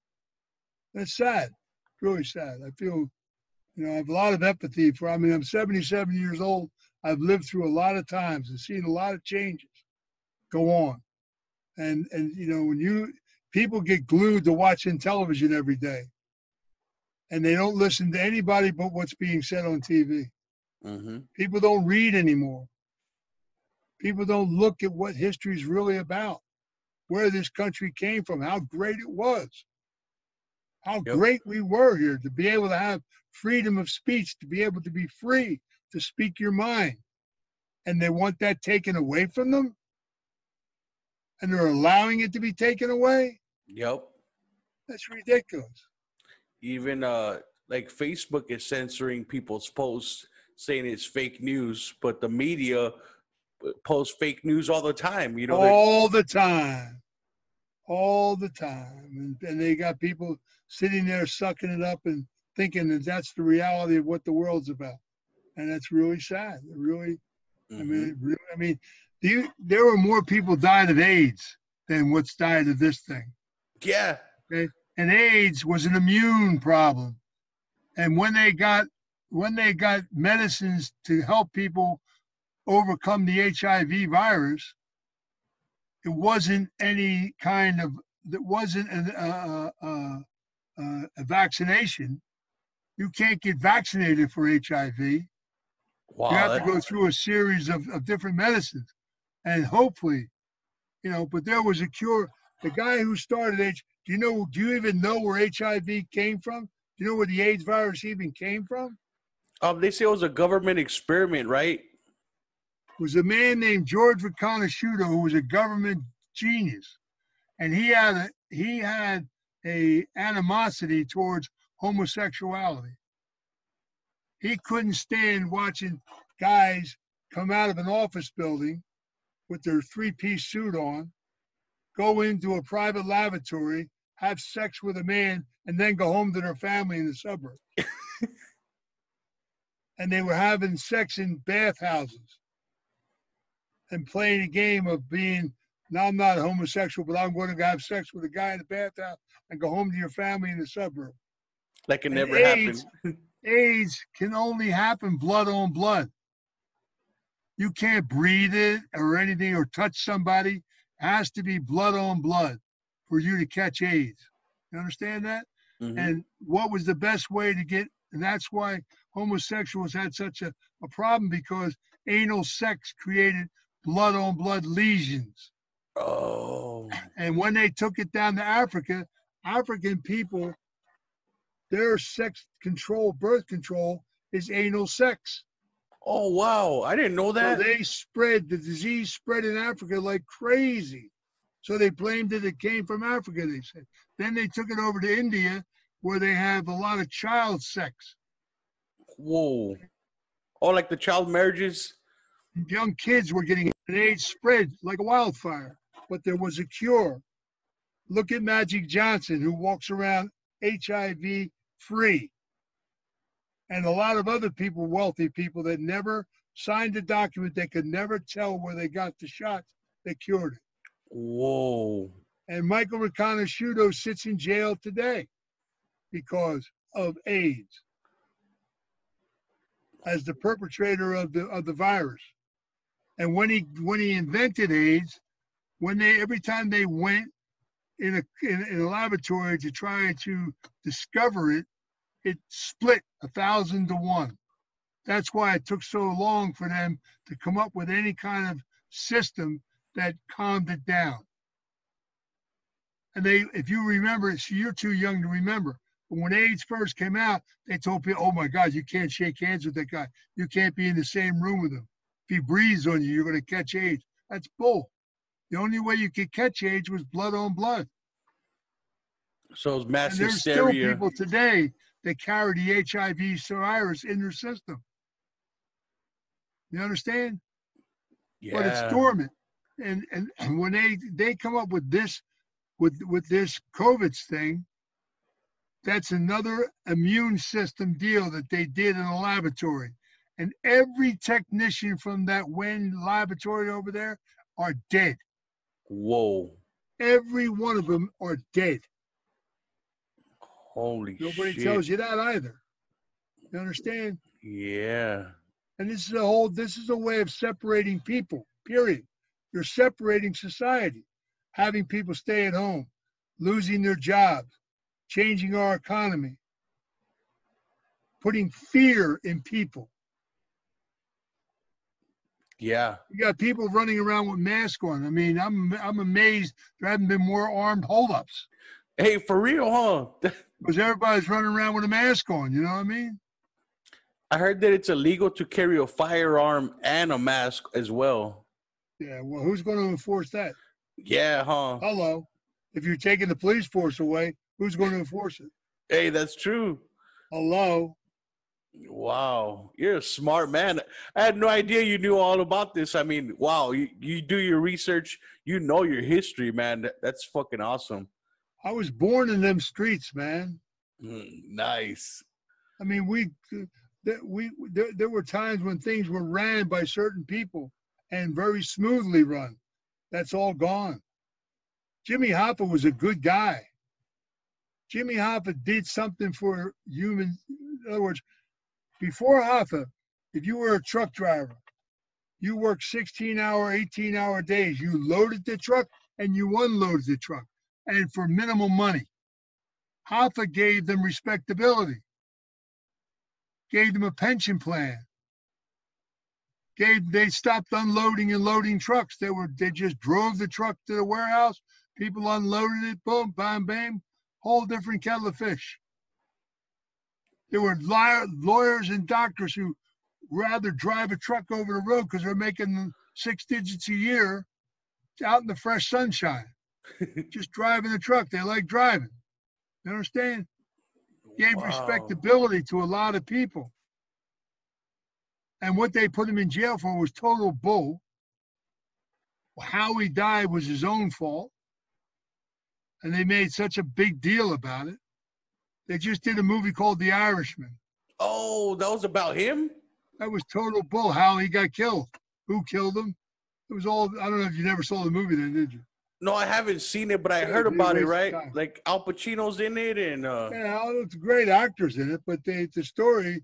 that's sad. It's really sad. I feel, I have a lot of empathy I'm 77 years old. I've lived through a lot of times and seen a lot of changes go on. And when people get glued to watching television every day and they don't listen to anybody but what's being said on TV. Mm-hmm. People don't read anymore. People don't look at what history is really about, where this country came from, how great it was, how Yep. great we were here to be able to have freedom of speech, to be able to be free to speak your mind. And they want that taken away from them? And they're allowing it to be taken away? Yep. That's ridiculous. Even like Facebook is censoring people's posts, saying it's fake news, but the media posts fake news all the time. All the time. All the time. And they got people sitting there sucking it up and thinking that that's the reality of what the world's about. And that's really sad. It really, Mm-hmm. there were more people died of AIDS than what's died of this thing. Yeah. Okay? And AIDS was an immune problem. And when they got medicines to help people overcome the HIV virus, it wasn't any kind of, it wasn't a vaccination. You can't get vaccinated for HIV. You Wow. have to go through a series of different medicines. And hopefully, but there was a cure. The guy who started do you even know where HIV came from? Do you know where the AIDS virus even came from? They say it was a government experiment, right? It was a man named George Riconosciuto who was a government genius. And he had a animosity towards homosexuality. He couldn't stand watching guys come out of an office building with their three-piece suit on, go into a private lavatory, have sex with a man, and then go home to their family in the suburbs. And they were having sex in bathhouses and playing a game of being, now I'm not homosexual, but I'm going to have sex with a guy in the bathhouse and go home to your family in the suburb. Like it And never happened. AIDS can only happen blood on blood. You can't breathe it or anything or touch somebody. It has to be blood on blood for you to catch AIDS. You understand that? Mm-hmm. And what was the best way to get, and that's why homosexuals had such a problem, because anal sex created blood on blood lesions. Oh. And when they took it down to Africa, African people, their sex control, birth control is anal sex. Oh, wow. I didn't know So that. the disease spread in Africa like crazy. So they blamed it came from Africa, they said. Then they took it over to India, where they have a lot of child sex. Whoa. Oh, like the child marriages? Young kids were getting it, and AIDS spread like a wildfire, but there was a cure. Look at Magic Johnson, who walks around HIV free. And a lot of other people, wealthy people that never signed a document, they could never tell where they got the shot that cured it. Whoa. And Michael Riconosciuto sits in jail today because of AIDS as the perpetrator of the virus. And when he invented AIDS, every time they went in a laboratory to try to discover it, it split 1,000 to 1. That's why it took so long for them to come up with any kind of system that calmed it down. And if you remember, so you're too young to remember, but when AIDS first came out, they told people, oh my God, you can't shake hands with that guy. You can't be in the same room with him. If he breathes on you, you're going to catch AIDS. That's bull. The only way you could catch AIDS was blood on blood. So it's mass And there's still hysteria. people today that carry the HIV virus in their system. You understand? But it's Yeah. dormant. And when they come up with this this COVID thing, that's another immune system deal that they did in a laboratory. And every technician from that Wen laboratory over there are dead. Whoa. Every one of them are dead. Holy Nobody shit. tells you that either. You understand? Yeah. And this is a way of separating people, period. You're separating society, having people stay at home, losing their jobs, changing our economy, putting fear in people. Yeah. You got people running around with masks on. I mean, I'm amazed there haven't been more armed holdups. Hey, for real, huh? Because everybody's running around with a mask on, you know what I mean? I heard that it's illegal to carry a firearm and a mask as well. Yeah, well, who's going to enforce that? Yeah, huh? Hello. If you're taking the police force away, who's going to enforce it? Hey, that's true. Hello. Wow. You're a smart man. I had no idea you knew all about this. I mean, wow. You do your research. You know your history, man. That's fucking awesome. I was born in them streets, man. Nice. I mean, there were times when things were ran by certain people and very smoothly run. That's all gone. Jimmy Hoffa was a good guy. Jimmy Hoffa did something for humans. In other words, before Hoffa, if you were a truck driver, you worked 16-hour, 18-hour days. You loaded the truck and you unloaded the truck, and for minimal money. Hoffa gave them respectability, gave them a pension plan. They stopped unloading and loading trucks. They just drove the truck to the warehouse. People unloaded it, boom, bam, bam, whole different kettle of fish. There were lawyers and doctors who rather drive a truck over the road because they're making 6 digits a year out in the fresh sunshine. Just driving the truck. They like driving. You understand? Gave respectability to a lot of people. And what they put him in jail for was total bull. How he died was his own fault. And they made such a big deal about it. They just did a movie called The Irishman. Oh, that was about him? That was total bull. How he got killed. Who killed him? It was all, I don't know if you never saw the movie then, did you? No, I haven't seen it, but I heard about it, right? Like Al Pacino's in it, and yeah, it's great actors in it. But the story,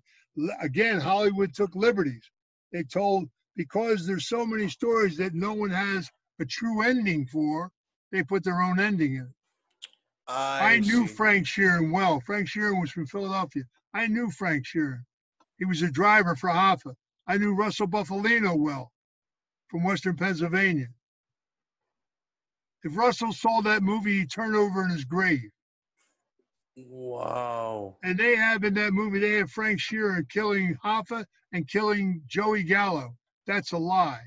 again, Hollywood took liberties. They told, because there's so many stories that no one has a true ending for, they put their own ending in it. I knew Frank Sheeran well. Frank Sheeran was from Philadelphia. I knew Frank Sheeran. He was a driver for Hoffa. I knew Russell Buffalino well from Western Pennsylvania. If Russell saw that movie, he'd turn over in his grave. Wow. And they have in that movie, they have Frank Sheeran killing Hoffa and killing Joey Gallo. That's a lie.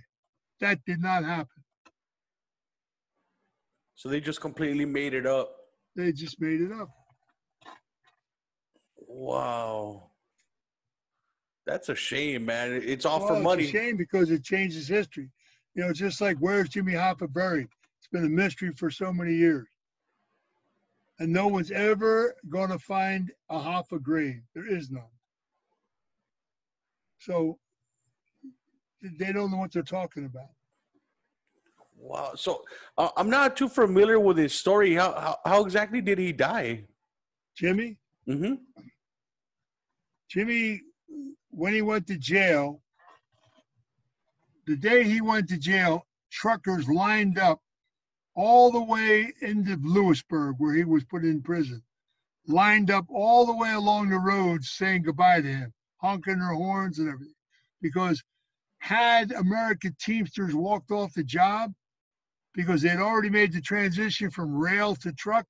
That did not happen. So they just completely made it up. They just made it up. Wow. That's a shame, man. It's all for money. It's a shame because it changes history. You know, just like where's Jimmy Hoffa buried? It's been a mystery for so many years. And no one's ever going to find a Hoffa grave. There is none. So they don't know what they're talking about. Wow. So I'm not too familiar with his story. How exactly did he die? Jimmy? Mm-hmm. Jimmy, when he went to jail, the day he went to jail, truckers lined up all the way into Lewisburg, where he was put in prison, lined up all the way along the road saying goodbye to him, honking their horns and everything. Because had American Teamsters walked off the job, because they'd already made the transition from rail to truck,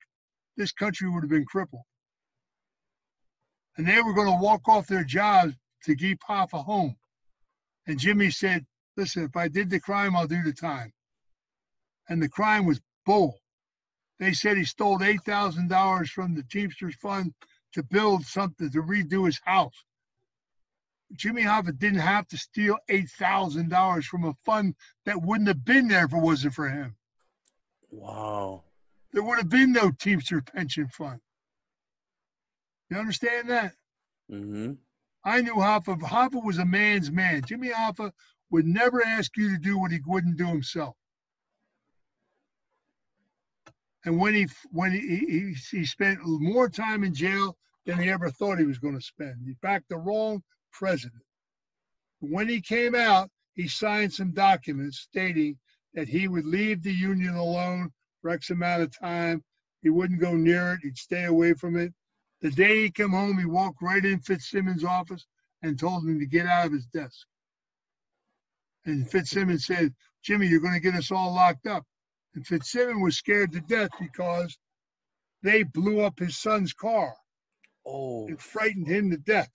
this country would have been crippled. And they were going to walk off their jobs to keep Hoffa home. And Jimmy said, listen, if I did the crime, I'll do the time. And the crime was bull. They said he stole $8,000 from the Teamsters Fund to build something, to redo his house. Jimmy Hoffa didn't have to steal $8,000 from a fund that wouldn't have been there if it wasn't for him. Wow. There would have been no Teamster pension fund. You understand that? Mm-hmm. I knew Hoffa. Hoffa was a man's man. Jimmy Hoffa would never ask you to do what he wouldn't do himself. And when he spent more time in jail than he ever thought he was going to spend. He backed the wrong president. When he came out, he signed some documents stating that he would leave the union alone for X amount of time. He wouldn't go near it. He'd stay away from it. The day he came home, he walked right in Fitzsimmons' office and told him to get out of his desk. And Fitzsimmons said, Jimmy, you're going to get us all locked up. And Fitzsimmons was scared to death because they blew up his son's car. Oh. It frightened him to death.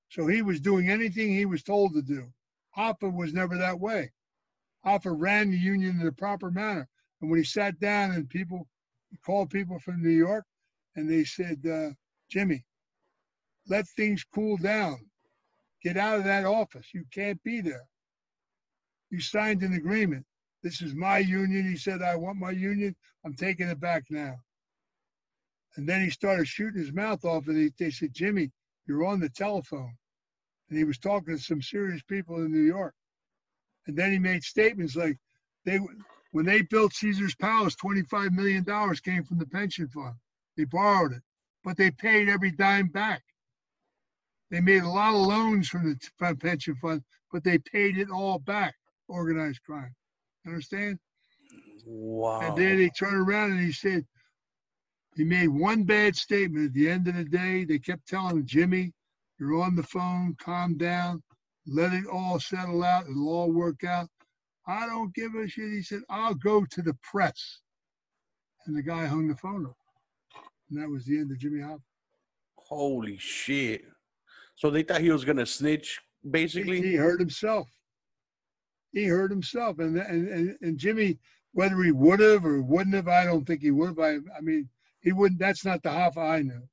So he was doing anything he was told to do. Hoffa was never that way. Hoffa ran the union in the proper manner. And when he sat down and he called people from New York, and they said, Jimmy, let things cool down. Get out of that office. You can't be there. You signed an agreement. This is my union. He said, I want my union. I'm taking it back now. And then he started shooting his mouth off, and they said, Jimmy, you're on the telephone. And he was talking to some serious people in New York. And then he made statements like, when they built Caesar's Palace, $25 million came from the pension fund. They borrowed it, but they paid every dime back. They made a lot of loans from the pension fund, but they paid it all back, organized crime. Understand? Wow. And then he turned around and he said, he made one bad statement at the end of the day. They kept telling him, Jimmy, you're on the phone, calm down, let it all settle out, it'll all work out. I don't give a shit. He said, I'll go to the press. And the guy hung the phone up. And that was the end of Jimmy Hoffa. Holy shit. So they thought he was going to snitch, basically? He hurt himself. He hurt himself. And Jimmy, whether he would have or wouldn't have, I don't think he would have. I mean, he wouldn't. That's not the Hoffa I knew.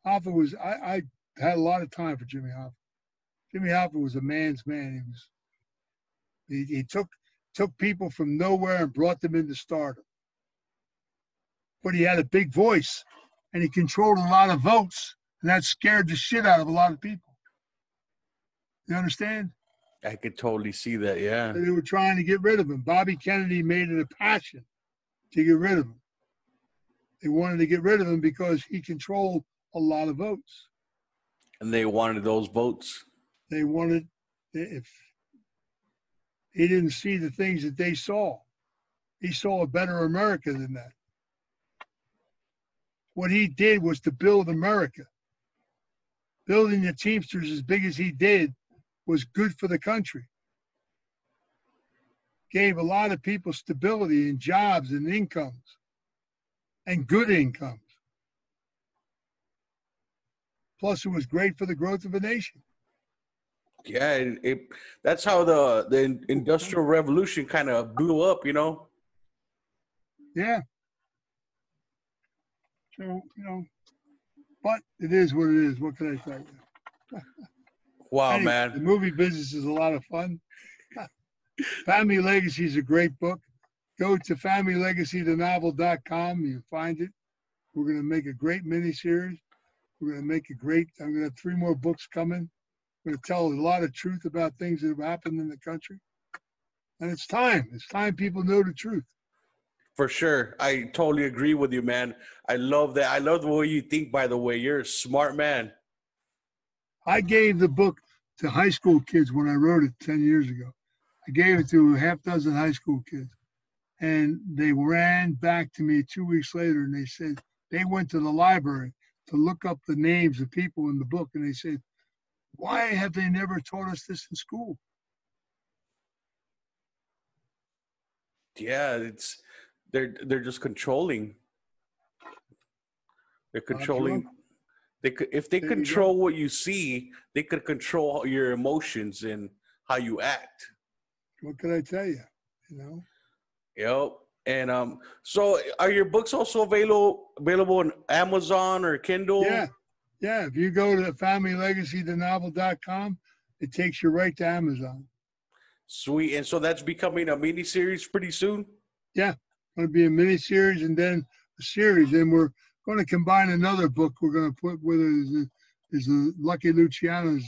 Hoffa was, I had a lot of time for Jimmy Hoffa. Jimmy Hoffa was a man's man. He took people from nowhere and brought them into stardom. But he had a big voice, and he controlled a lot of votes, and that scared the shit out of a lot of people. You understand? I could totally see that, yeah. They were trying to get rid of him. Bobby Kennedy made it a passion to get rid of him. They wanted to get rid of him because he controlled a lot of votes. And they wanted those votes? They wanted, if he didn't see the things that they saw. He saw a better America than that. What he did was to build America. Building the Teamsters as big as he did was good for the country. Gave a lot of people stability and jobs and incomes, and good incomes. Plus, it was great for the growth of a nation. Yeah, that's how the Industrial Revolution kind of blew up, you know? Yeah. So, but it is what it is. What can I tell you? Wow, anyway, man. The movie business is a lot of fun. Family Legacy is a great book. Go to familylegacythenovel.com. You find it. We're going to make a great miniseries. We're going to make I'm going to have 3 more books coming. We're going to tell a lot of truth about things that have happened in the country. And it's time. It's time people know the truth. For sure. I totally agree with you, man. I love that. I love the way you think, by the way. You're a smart man. I gave the book to high school kids when I wrote it 10 years ago. I gave it to a half dozen high school kids. And they ran back to me 2 weeks later, and they said they went to the library to look up the names of people in the book, and they said, "Why have they never taught us this in school?" Yeah, it's they're just controlling. They're Bob's your controlling. uncle. They could, if they There you go. control what you see, they could control your emotions and how you act. What could I tell you? You know? Yep. And so are your books also available on Amazon or Kindle? Yeah. Yeah. If you go to familylegacythenovel.com, it takes you right to Amazon. Sweet. And so that's becoming a mini series pretty soon. Yeah. Going to be a mini series and then a series. And we're going to combine another book we're going to put with it is the Lucky Luciano's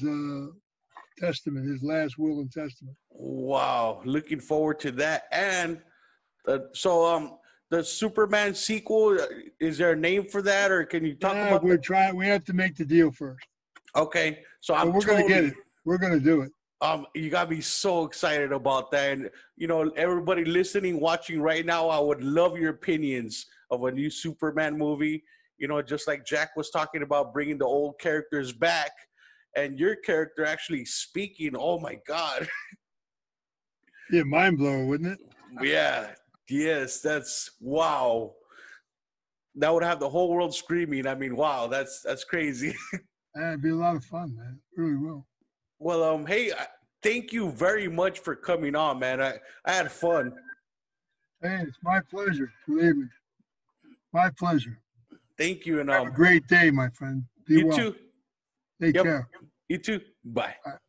testament, his last will and testament. Wow, looking forward to that. And the Superman sequel, is there a name for that, or can you talk Yeah, about we're that? trying. We have to make the deal first, Okay, so but I'm we're going to get totally it. We're going to do it. you got me so excited about that. And everybody listening, watching right now, I would love your opinions of a new Superman movie. Just like Jack was talking about bringing the old characters back, and your character actually speaking. Oh my God. Yeah, mind blower, wouldn't it? Yeah. Yes, that's wow. That would have the whole world screaming. I mean, wow, that's crazy. Yeah, it'd be a lot of fun, man. It really will. Well, hey, thank you very much for coming on, man. I had fun. Hey, it's my pleasure. Believe me, my pleasure. Thank you, and Have a great day, my friend. Be you well. too. Take Yep, care. you too. Bye. Bye.